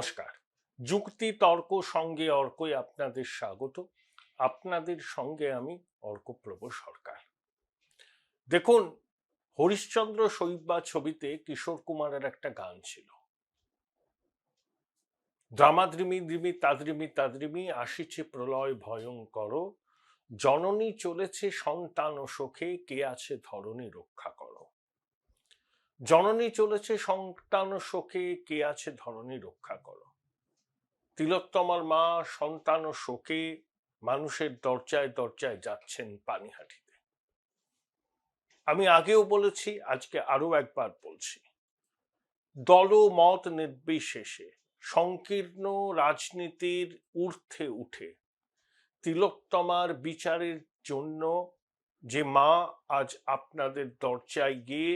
নমস্কার। যুক্তি তর্ক সঙ্গে অর্কই আপনাদের স্বাগত। আপনাদের সঙ্গে আমি অর্কপ্রভ সরকার। দেখুন, হরিশ্চন্দ্র শৈব্যা ছবিতে কিশোর কুমারের একটা গান ছিল, দ্রামাদ্রিমি দ্রিমি তাদ্রিমি তাদ্রিমি আসিছে প্রলয় ভয়ঙ্কর, জননী চলেছে সন্তান ও শোকে, কে আছে ধরণী রক্ষা করো। জননী চলেছে সন্তান ও শোকে, কে আছে ধরণী রক্ষা করো। তিলোত্তমার মা সন্তান ও শোকে মানুষের দরজায় দরজায় যাচ্ছেন পানিহাটিতে। আমি আগেও বলেছি, আজকে আরো একবার বলছি, দলমত নির্বিশেষে সংকীর্ণ রাজনীতির ঊর্ধ্বে উঠে তিলোত্তমার বিচারের জন্য যে মা আজ আপনাদের দরজায় গিয়ে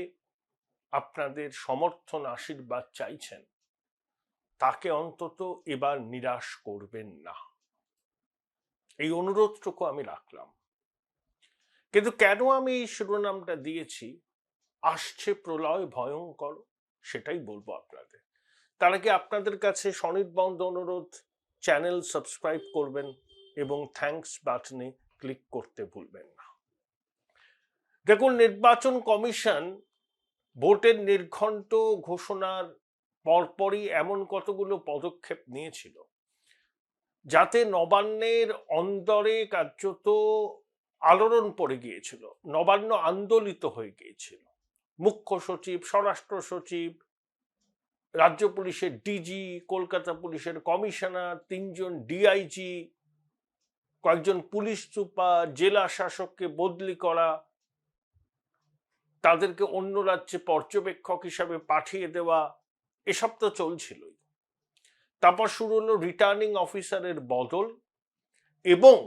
আপনাদের সমর্থন আশীর্বাদ চাইছেন, তাকে অন্তত এবার নিরাশ করবেন না, এই অনুরোধটুকু আমি রাখলাম। কিন্তু কেন আমি এই শিরোনামটা দিয়েছি, আসছে প্রলয় ভয়ঙ্কর, সেটাই বলবো আপনাদের। তার আগে আপনাদের কাছে স্বনির্বন্ধ অনুরোধ, চ্যানেল সাবস্ক্রাইব করবেন এবং থ্যাঙ্কস বাটনে ক্লিক করতে ভুলবেন না। দেখুন, নির্বাচন কমিশন ভোটের নির্ঘণ্ট ঘোষণার পরপরই এমন কতগুলো পদক্ষেপ নিয়েছিল যাতে নবান্নের অন্দরে কার্যত আলোড়ন পড়ে গিয়েছিল, নবান্ন আন্দোলিত হয়ে গিয়েছিল। মুখ্য সচিব, স্বরাষ্ট্র সচিব, রাজ্য পুলিশের ডিজি, কলকাতা পুলিশের কমিশনার, 3 জন ডিআইজি, কয়েকজন পুলিশ সুপার, জেলা শাসককে বদলি করা, তাদেরকে অন্য রাজ্যে পর্যবেক্ষক হিসাবে পাঠিয়ে দেওয়া, এসব তো চলছিলই। তারপর শুরু হলো রিটার্নিং অফিসারের বদল এবং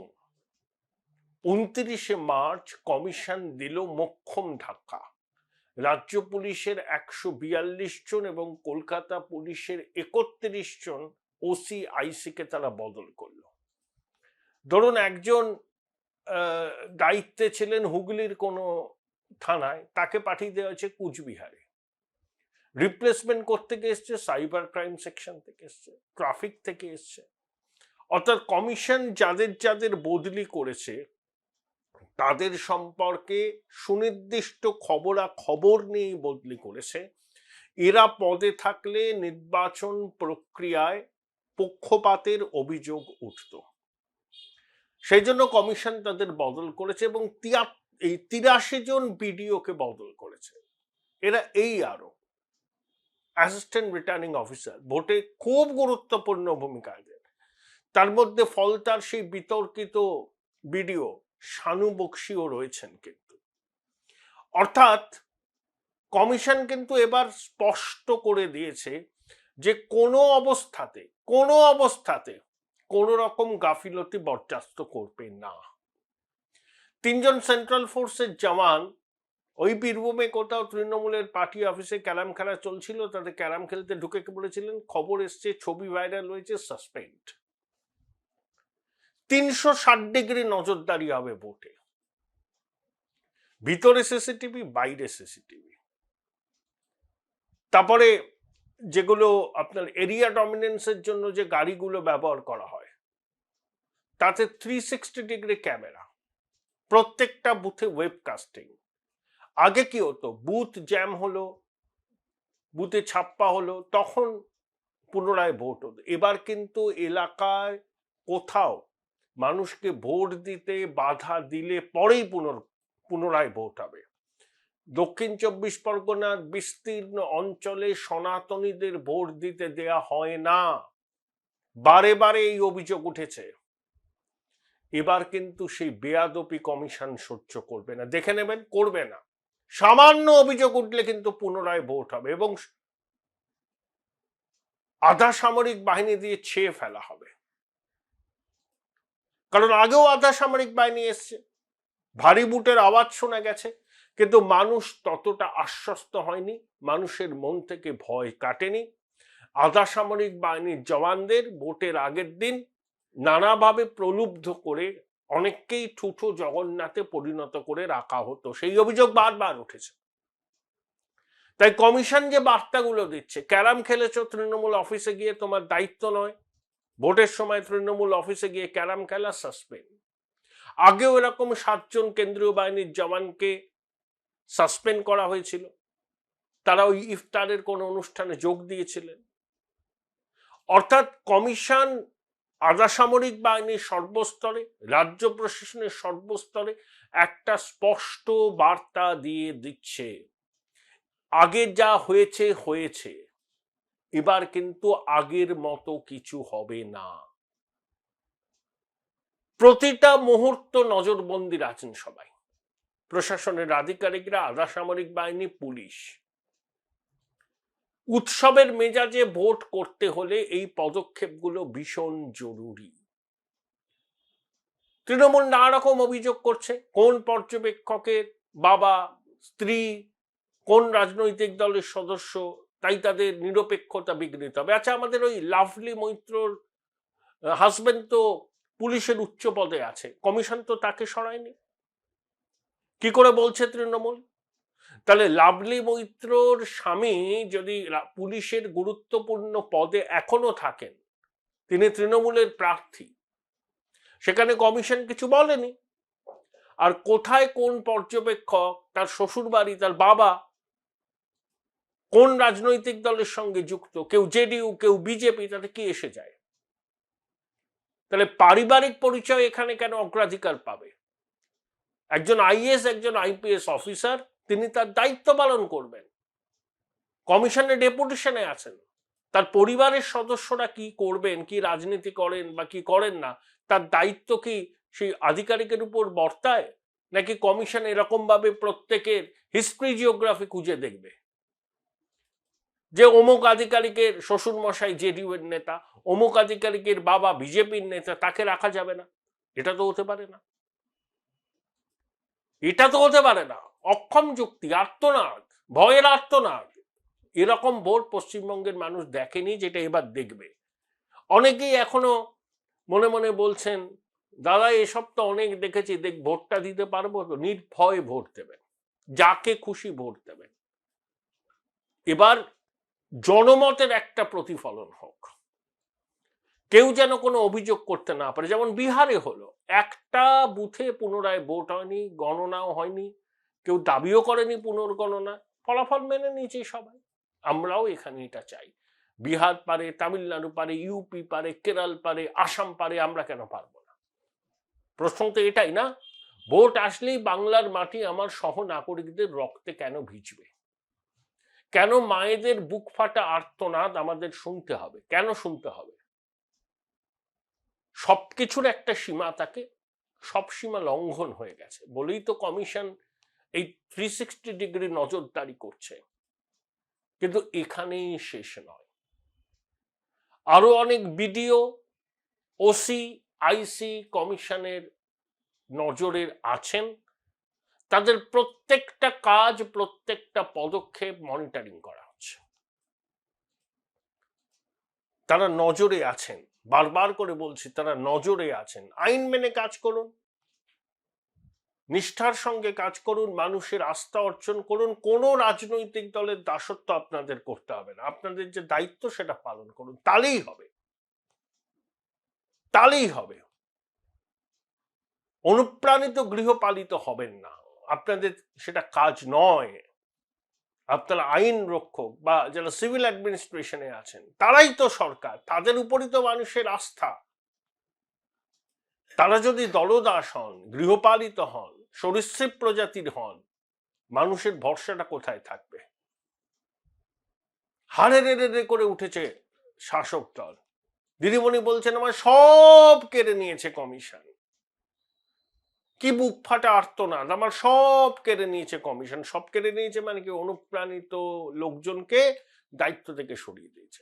29শে মার্চ কমিশন দিল মোক্ষম ধাক্কা। রাজ্য পুলিশের 142 জন এবং কলকাতা পুলিশের 31 জন ওসি আইসি কে তারা বদল করলো। ধরুন, একজন দায়িত্বে ছিলেন হুগলির কোনো থানায়, তাকে পাঠিয়ে দেওয়া হয়েছে কুচবিহারে। রিপ্লেসমেন্ট করতে গিয়ে এসছে সাইবার ক্রাইম সেকশন থেকে, এসছে ট্রাফিক থেকে, এসছে। অর্থাৎ কমিশন যাদের যাদের বদলি করেছে তাদের সম্পর্কে সুনির্দিষ্ট খবরাখবর নিয়ে বদলি করেছে। এরা পদে থাকলে নির্বাচন প্রক্রিয়ায় পক্ষপাতের অভিযোগ উঠত, সেই জন্য কমিশন তাদের বদল করেছে এবং 83 জন বিডিওকে বদল করেছে। এরা এই আরো অ্যাসিস্ট্যান্ট রিটার্নিং অফিসার, ভোটে খুব গুরুত্বপূর্ণ ভূমিকা এদের। তার মধ্যে ফলতার সেই বিতর্কিত বিডিও শানু বক্সিও রয়েছেন। কিন্তু অর্থাৎ কমিশন কিন্তু এবার স্পষ্ট করে দিয়েছে যে কোনো অবস্থাতে কোন রকম গাফিলতি বরদাস্ত করবে না। 3 জন সেন্ট্রাল ফোর্সের জওয়ান ওই বীরভূমে কোথাও তৃণমূলের পার্টি অফিসে ক্যারাম খেলা চলছিল, তাদের ক্যারাম খেলতে ঢুকে বলেছিলেন, খবর এসছে, ছবি ভাইরাল হয়েছে, সাসপেন্ড। 360 ডিগ্রি নজরদারি হবে ভোটে, ভিতরে সিসিটিভি, বাইরে সিসিটিভি। তারপরে যেগুলো আপনার এরিয়া ডমিনেন্সের জন্য যে গাড়িগুলো ব্যবহার করা হয়, তাতে 360 ডিগ্রি ক্যামেরা, প্রত্যেকটা বুথে ওয়েবকাস্টিং। আগে কি হতো, বুথ জ্যাম হলো, বুথে ছাপ্পা হলো, তখন পুনরায় ভোট হতো। এবার কিন্তু এলাকায় কোথাও মানুষকে ভোট দিতে বাধা দিলে পরেই পুনরায় ভোট হবে। দক্ষিণ 24 পরগনার বিস্তীর্ণ অঞ্চলে সনাতনীদের ভোট দিতে দেয়া হয় না, বারে বারে এই অভিযোগ উঠেছে। এবার কিন্তু সেই বেয়াদপি কমিশন সহ্য করবে না, দেখে নেবেন, করবে না। সামান্য অভিযোগ উঠলে কিন্তু পুনরায় ভোট হবে এবং আধা সামরিক বাহিনী দিয়ে ছেয়ে ফেলা হবে। কারণ আগেও আধা সামরিক বাহিনী এসছে, ভারী বুটের আওয়াজ শোনা গেছে, কিন্তু মানুষ ততটা আশ্বস্ত হয়নি, মানুষের মন থেকে ভয় কাটেনি। আধা সামরিক বাহিনীর জওয়ানদের ভোটের আগের দিন নানাভাবে প্রলুব্ধ করে অনেককেই ঠুঠো জগন্নাথে পরিণত করে রাখা হতো, সেই অভিযোগ বারবার উঠেছে। তাই কমিশন যে বার্তাগুলো দিচ্ছে, ক্যারাম খেলেছো তৃণমূল অফিসে গিয়ে তোমার দায়িত্ব নয়, ভোটের সময় তৃণমূল অফিসে গিয়ে ক্যারাম খেলা সাসপেন্ড। আগেও এরকম 7 জন কেন্দ্রীয় বাহিনীর জওয়ানকে সাসপেন্ড করা হয়েছিল, তারা ওই ইফতারের কোন অনুষ্ঠানে যোগ দিয়েছিলেন। অর্থাৎ কমিশন আধা সামরিক বাহিনীর সর্বস্তরে, রাজ্য প্রশাসনের সর্বস্তরে একটা স্পষ্ট বার্তা দিয়ে দিচ্ছে, আগে যা হয়েছে হয়েছে, এবার কিন্তু আগের মতো কিছু হবে না। প্রতিটা মুহূর্ত নজরবন্দি আছেন সবাই, প্রশাসনের আধিকারিকরা, আধা সামরিক বাহিনী, পুলিশ। উৎসবের মেজাজে ভোট করতে হলে এই পদক্ষেপগুলো ভীষণ জরুরি। তৃণমূল নানা রকম অভিযোগ করছে, কোন পর্যবেক্ষকের বাবা, স্ত্রী, কোন রাজনৈতিক দলের সদস্য, তাই তাদের নিরপেক্ষতা বিঘ্নিত হবে। আচ্ছা, আমাদের ওই লাভলি মৈত্রর হাজবেন্ড তো পুলিশের উচ্চ পদে আছে, কমিশন তো তাকে সরায়নি। কি করে বলছে তৃণমূল? তাহলে লাভলি মৈত্রর স্বামী যদি পুলিশের গুরুত্বপূর্ণ পদে এখনো থাকেন, তিনি তৃণমূলের প্রার্থী, সেখানে কমিশন কিছু বলেনি। আর কোথায় কোন পর্যবেক্ষক, তার শ্বশুর বাড়ি, তার বাবা কোন রাজনৈতিক দলের সঙ্গে যুক্ত, কেউ জেডিইউ, কেউ বিজেপি, তাতে কি এসে যায়? তাহলে পারিবারিক পরিচয় এখানে কেন অগ্রাধিকার পাবে? একজন আইএস, একজন আইপিএস অফিসার, তিনি তার দায়িত্ব পালন করবেন, কমিশনের ডেপুটেশনে আছেন। তার পরিবারের সদস্যরা কি করবেন, কি রাজনীতি করেন বা কি করেন না, তার দায়িত্ব কি সেই আধিকারিকের উপর বর্তায়, নাকি কমিশন এরকম ভাবে প্রত্যেকের হিস্ট্রি জিওগ্রাফি খুঁজে দেখবে যে অমুক আধিকারিকের শ্বশুর মশাই জেডিইউ এর নেতা, অমুক আধিকারিকের বাবা বিজেপির নেতা, তাকে রাখা যাবে না? এটা তো হতে পারে না, এটা তো হতে পারে না। অক্ষম যুক্তি, আর্তনাদ, ভয়ের আর্তনাদ। এরকম ভোট পশ্চিমবঙ্গের মানুষ দেখেনি, যেটা এবার দেখবে। অনেকেই এখনো মনে মনে বলছেন, দাদা এসব তো অনেক দেখেছি, ভোটটা দিতে পারবো তো? নির্ভয়ে ভোট দেবেন, যাকে খুশি ভোট দেবেন। এবার জনমতের একটা প্রতিফলন হোক, কেউ যেন কোনো অভিযোগ করতে না পারে। যেমন বিহারে হলো, একটা বুথে পুনরায় ভোট হয়নি, গণনাও হয়নি, কেউ দাবিও করেনি পুনর্গণনা, ফলাফল মেনে নিয়েছে সবাই। আমরাও এখানে এটা চাই। বিহার পারে, তামিলনাড়ু পারে, ইউপি পারে, কেরল পারে, আসাম পারে, আমরা কেন পারবো না? প্রশ্ন তো এটাই না? ভোট আসলেই বাংলার মাটি আমার সহ নাগরিকদের রক্তে কেন ভিজবে? কেন মায়েদের বুক ফাটা আর্তনাদ আমাদের শুনতে হবে? কেন শুনতে হবে? সবকিছুর একটা সীমা থাকে, সব সীমা লঙ্ঘন হয়ে গেছে বলেই তো কমিশন এই 360 ডিগ্রি নজরদারি করছে। কিন্তু এখানেই শেষ নয়, আরো অনেক বিডিও, ওসি, আইসি কমিশনের নজরের আছেন। তাদের প্রত্যেকটা কাজ, প্রত্যেকটা পদক্ষেপ মনিটরিং করা হচ্ছে। তারা নজরে আছেন, বারবার করে বলছি, তারা নজরে আছেন। আইন মেনে কাজ করুন, নিষ্ঠার সঙ্গে কাজ করুন, মানুষের আস্থা অর্জন করুন। কোনো রাজনৈতিক দলের দাসত্ব আপনাদের করতে হবে না, আপনাদের যে দায়িত্ব সেটা পালন করুন, তাহলেই হবে, তাহলেই হবে। অনুপ্রাণিত গৃহপালিত হবেন না, আপনাদের সেটা কাজ নয়। আপনারা আইন রক্ষক বা যারা সিভিল অ্যাডমিনিস্ট্রেশনে আছেন, তারাই তো সরকার, তাদের উপরই তো মানুষের আস্থা। তারা যদি দলদাস হন, গৃহপালিত হন, সরীসৃপ প্রজাতির হন, মানুষের ভরসাটা কোথায় থাকবে? হারে রে করে উঠেছে শাসক দল। দিদিমণি বলছেন আমার সব কেড়ে নিয়েছে কমিশন। কি বুক ফাটা আর্তনাদ, আমার সব কেড়ে নিয়েছে কমিশন। সব কেড়ে নিয়েছে মানে কি? অনুপ্রাণিত লোকজনকে দায়িত্ব থেকে সরিয়ে দিয়েছে।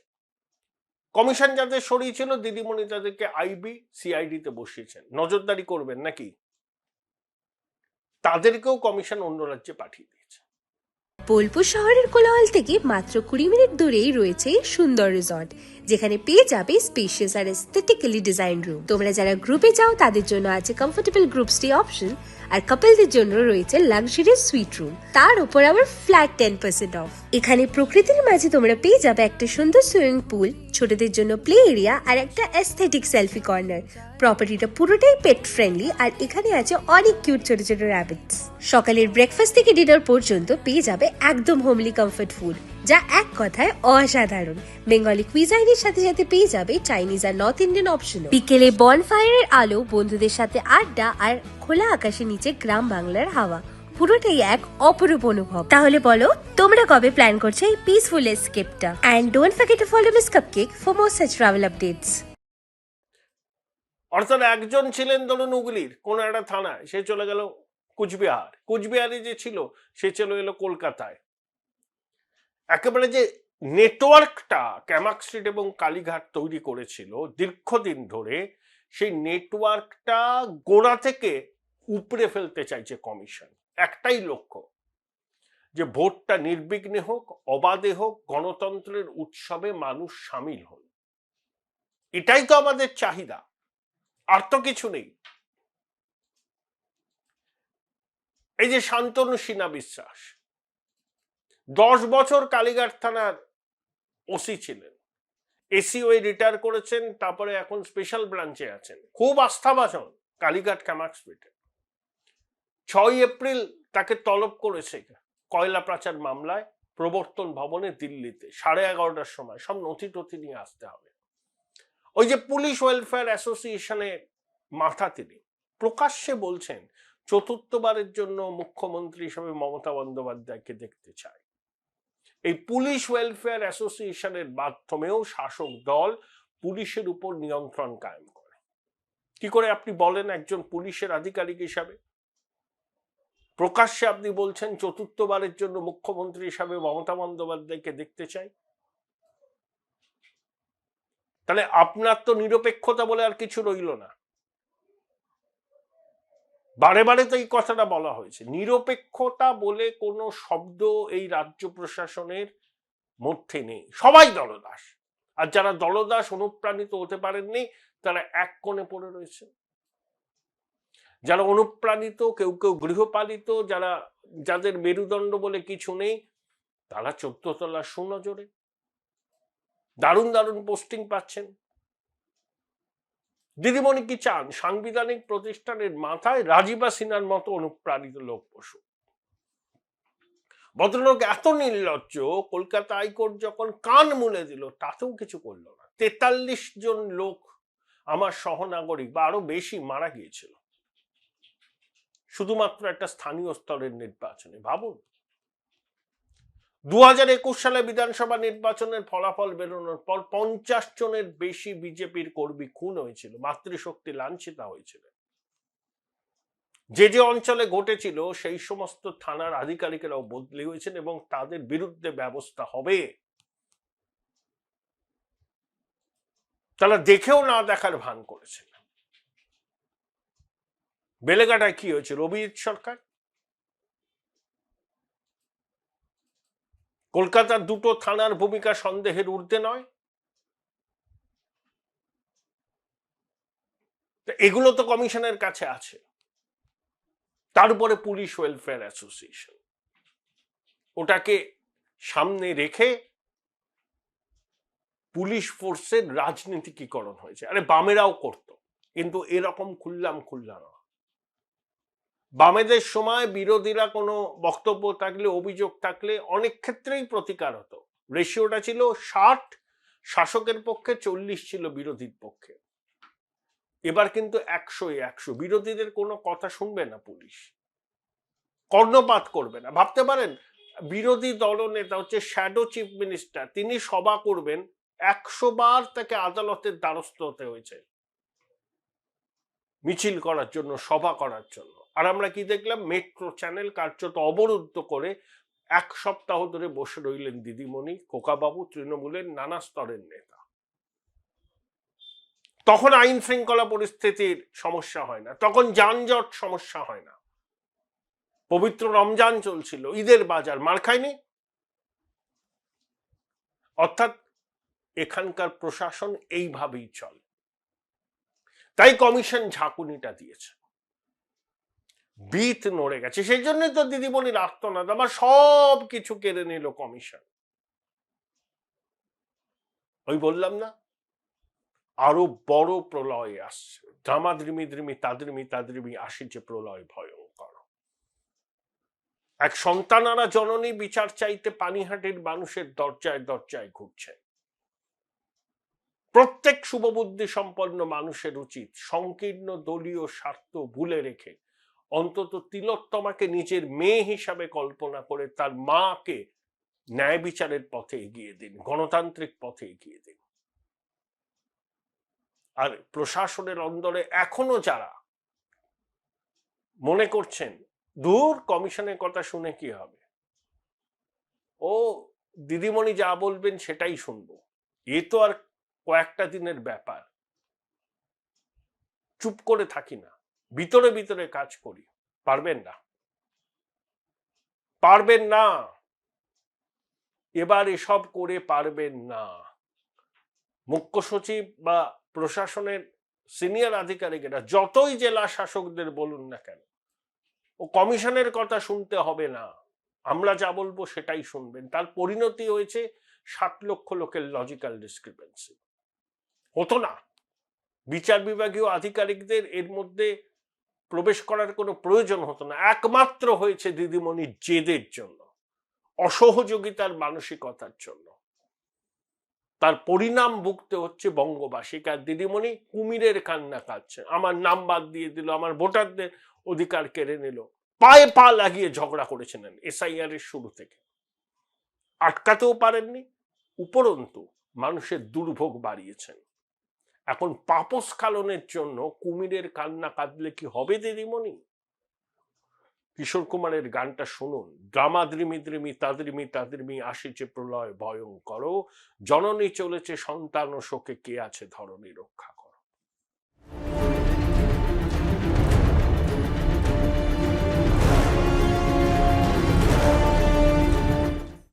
কমিশন যাদের সরিয়েছিল, দিদিমণি তাদেরকে আইবি, সিআইডি তে বসিয়েছেন, নজরদারি করবেন নাকি? তাদেরকেও কমিশন অন্য রাজ্যে পাঠিয়ে দিয়েছে। বোলপুর শহরের কোলাহল থেকে মাত্র 20 মিনিট দূরেই রয়েছে সুন্দর রিসর্ট, যেখানে পেয়ে যাবে স্পেশিয়াস আর এস্থেটিক্যালি ডিজাইন রুম। তোমরা যারা গ্রুপে যাও তাদের জন্য আছে কমফোর্টেবল গ্রুপ স্টে অপশন, আর কাপলদের জন্য রয়েছে লাক্সারিয়াস সুইট রুম, তার উপর আবার ফ্ল্যাট 10% অফ। এখানে প্রকৃতির মাঝে তোমরা পেয়ে যাবে একটা সুন্দর সুইমিং পুল, ছোটদের জন্য প্লে এরিয়া আর একটা এস্থেটিক সেলফি কর্নার। প্রপার্টিটা পুরোটাই পেট ফ্রেন্ডলি, আর এখানে আছে অনেক কিউট ছোট ছোট র্যাবিটস। সকালের ব্রেকফাস্ট থেকে ডিনার পর্যন্ত পেয়ে যাবে একদম হোমলি কমফর্ট ফুড, যা এক কথায় অসাধারণ। বেঙ্গলি কুইজাইনের সাথে সাথে পেয়ে যাবে চাইনিজ আর নর্থ ইন্ডিয়ান অপশন। বিকেলে বনফায়ারের আলো, বন্ধুদের সাথে আড্ডা আর খোলা আকাশের নিচে গ্রাম বাংলার হাওয়া, পুরোটাই এক অপরূপ অনুভব। তাহলে বলো তোমরা কবে প্ল্যান করছো এই পিসফুল এসকেপটা? And don't forget to follow miss cupcake for more such travel updates. অর্থাৎ একজন ছিলেন ধরুন হুগলির কোন একটা থানায়, সে চলে গেল কুচবিহারে যে ছিল সে চলে এলো কলকাতায়। একেবারে যে নেটওয়ার্কটা ক্যামাক স্ট্রিট এবং কালীঘাট তৈরি করেছিল দীর্ঘদিন ধরে, সেই নেটওয়ার্কটা গোড়া থেকে উপড়ে ফেলতে চাইছে কমিশন। একটাই লক্ষ্য, যে ভোটটা নির্বিঘ্নে হোক, অবাধে হোক, গণতন্ত্রের উৎসবে মানুষ সামিল হন। এটাই তো আমাদের চাহিদা, আর তো কিছু নেই। এই যে শান্তনু সিনহা বিশ্বাস 10 বছর কালীঘাট থানার ওসি ছিলেন, এসিও রিটায়ার করেছেন, তারপরে এখন স্পেশাল ব্রাঞ্চে আছেন, খুব আস্থাভাজন কালীঘাট ক্যামাক স্ট্রিটে। 6 এপ্রিল তাকে তলব করেছে কয়লা পাচার মামলায় প্রবর্তন ভবনে দিল্লিতে 11:30টার সময়। সব নথি টথি নিয়ে আসতে হবে। ওই যে পুলিশ ওয়েলফেয়ার অ্যাসোসিয়েশনের মাথা তিনি প্রকাশ্যে বলছেন চতুর্থবারের জন্য মুখ্যমন্ত্রী হিসেবে মমতা বন্দ্যোপাধ্যায়কে দেখতে চায়। এই পুলিশ ওয়েলফেয়ার অ্যাসোসিয়েশনের মাধ্যমেও শাসক দল পুলিশের উপর নিয়ন্ত্রণ কায়েম করে। কি করে আপনি বলেন একজন পুলিশের আধিকারিক হিসাবে প্রকাশ্যে আপনি বলছেন চতুর্থবারের জন্য মুখ্যমন্ত্রী হিসাবে মমতা বন্দ্যোপাধ্যায়কে দেখতে চাই? তাহলে আপনার তো নিরপেক্ষতা বলে আর কিছু রইল না। বারে বারে তো এই কথাটা বলা হয়েছে, নিরপেক্ষতা বলে কোনো শব্দ এই রাজ্য প্রশাসনের মধ্যে নেই। সবাই দলদাস, আর যারা দলদাস অনুপ্রাণিত হতে পারেননি তারা এক কোণে পড়ে রয়েছে। যারা অনুপ্রাণিত, কেউ কেউ গৃহপালিত, যাদের মেরুদণ্ড বলে কিছু নেই, তারা 14 তলার সুনজরে দারুণ দারুণ পোস্টিং পাচ্ছেন। দিদিমণি কি চান সাংবিধানিক প্রতিষ্ঠানের মাথায় রাজীবা সিনহার মতো অনুপ্রাণিত লোক বসুক? ভদ্রলোক এত নির্লজ্জ, কলকাতা হাইকোর্ট যখন কান মুলে দিল তাতেও কিছু করলো না। 43 জন লোক আমার সহনাগরিক বা আরো বেশি মারা গিয়েছিল শুধুমাত্র একটা স্থানীয় স্তরের নির্বাচনে। ভাবুন, 2021 সালে বিধানসভা নির্বাচনের ফলাফল বেরোনোর পর 50 জনের বেশি বিজেপির কর্মী খুন হয়েছিল, মাতৃশক্তি লাঞ্ছিতা হয়েছিল। যে যে অঞ্চলে ঘটেছিল সেই সমস্ত থানার আধিকারিকেরাও বদলি হয়েছেন এবং তাদের বিরুদ্ধে ব্যবস্থা হবে। তারা দেখেও না দেখার ভান করেছিল। বেলেঘাটায় কি হয়েছিল? অভিজিৎ সরকার কলকাতার দুটো থানার ভূমিকা সন্দেহের ঊর্ধ্বে নয়। এগুলো তো কমিশনের কাছে আছে। তার উপরে পুলিশ ওয়েলফেয়ার অ্যাসোসিয়েশন, ওটাকে সামনে রেখে পুলিশ ফোর্সের রাজনীতিকীকরণ হয়েছে। আরে বামেরাও করত, কিন্তু এরকম খুললাম না। বামেদের সময় বিরোধীরা কোনো বক্তব্য থাকলে, অভিযোগ থাকলে অনেক ক্ষেত্রেই প্রতিকার হতো। রেশিওটা ছিল 60 শাসকের পক্ষে, 40 ছিল বিরোধীর পক্ষে। এবার কিন্তু 100-100, বিরোধীদের কোনো কথা শুনবে না পুলিশ, কর্ণপাত করবে না। ভাবতে পারেন বিরোধী দলনেতা হচ্ছে শ্যাডো চিফ মিনিস্টার, তিনি সভা করবেন, 100 বার তাকে আদালতের দ্বারস্থ হতে হয়েছে মিছিল করার জন্য, সভা করার জন্য। আর আমরা কি দেখলাম? মেট্রো চ্যানেল কার্যত অবরুদ্ধ করে 1 সপ্তাহ ধরে বসে রইলেন দিদিমণি, খোকাবাবু, তৃণমূলের নানা স্তরের নেতা। তখন আইন শৃঙ্খলা পরিস্থিতির সমস্যা হয় না, তখন যানজট সমস্যা হয় না। পবিত্র রমজান চলছিল, ঈদের বাজার মার খায়নি। অর্থাৎ এখানকার প্রশাসন এইভাবেই চলে, তাই কমিশন ঝাঁকুনিটা দিয়েছে। বিট নড়ে গেছে, সেই জন্যই তো দিদিমণির আর্তনাদ, আমার সব কিছু কেড়ে নিল কমিশন। ওই বললাম না, আরো বড় প্রলয় আসছে, দামাদ্রিমি দ্রিমি তাদ্রিমি তাদ্রিমি আসিছে প্রলয় ভয়ঙ্কর। এক সন্তানারা জননী বিচার চাইতে পানিহাটির মানুষের দরজায় দরজায় ঘুরছে। প্রত্যেক শুভবুদ্ধি সম্পন্ন মানুষের উচিত সংকীর্ণ দলীয় স্বার্থ ভুলে রেখে অন্তত তিলোত্তমাকে নিজের মেয়ে হিসাবে কল্পনা করে তার মাকে ন্যায় বিচারের পথে এগিয়ে দিন, গণতান্ত্রিক পথে এগিয়ে দিন। আর প্রশাসনের অন্দরে এখনো যারা মনে করছেন দূর কমিশনের কথা শুনে কি হবে, ও দিদিমণি যা বলবেন সেটাই শুনবো, এ তো আর কয়েকটা দিনের ব্যাপার, চুপ করে থাকি না, ভিতরে ভিতরে কাজ করি, পারবেন না, পারবেন না, এবার এসব করে পারবেন না। মুখ্য সচিব বা প্রশাসনের সিনিয়র আধিকারিকেরা যতই জেলা শাসকদের বলুন না কেন, ও কমিশনের কথা শুনতে হবে না, আমরা যা বলবো সেটাই শুনবেন। তার পরিণতি হয়েছে 7 লক্ষ লোকের লজিক্যাল ডিসক্রিপেন্সি। হতো না, বিচার বিভাগীয় আধিকারিকদের এর মধ্যে প্রবেশ করার কোনো প্রয়োজন হতো না, একমাত্র হয়েছে দিদিমণির জেদের জন্য, অসহযোগিতার মানসিকতার জন্য। তার পরিণাম ভুগতে হচ্ছে বঙ্গবাসীকে। আর দিদিমণি কুমিরের কান্না কাঁদছে, আমার নাম বাদ দিয়ে দিল, আমার ভোটারদের অধিকার কেড়ে নিল, পায়ে পা লাগিয়ে ঝগড়া করেছিলেন এসআইআর এর শুরু থেকে, আটকাতেও পারেননি, উপরন্তু মানুষের দুর্ভোগ বাড়িয়েছেন। এখন পাপস্খালনের জন্য কুমিরের কান্না কাঁদলে কি হবে দিদিমণি? কিশোর কুমারের গানটা শুনুন, দ্রামাদ্রিমি দ্রিমি তাদ্রিমি তাদ্রিমি আসিছে প্রলয় ভয়ঙ্কর, জননী চলেছে সন্তান ও শোকে, কে আছে ধরণী রক্ষা।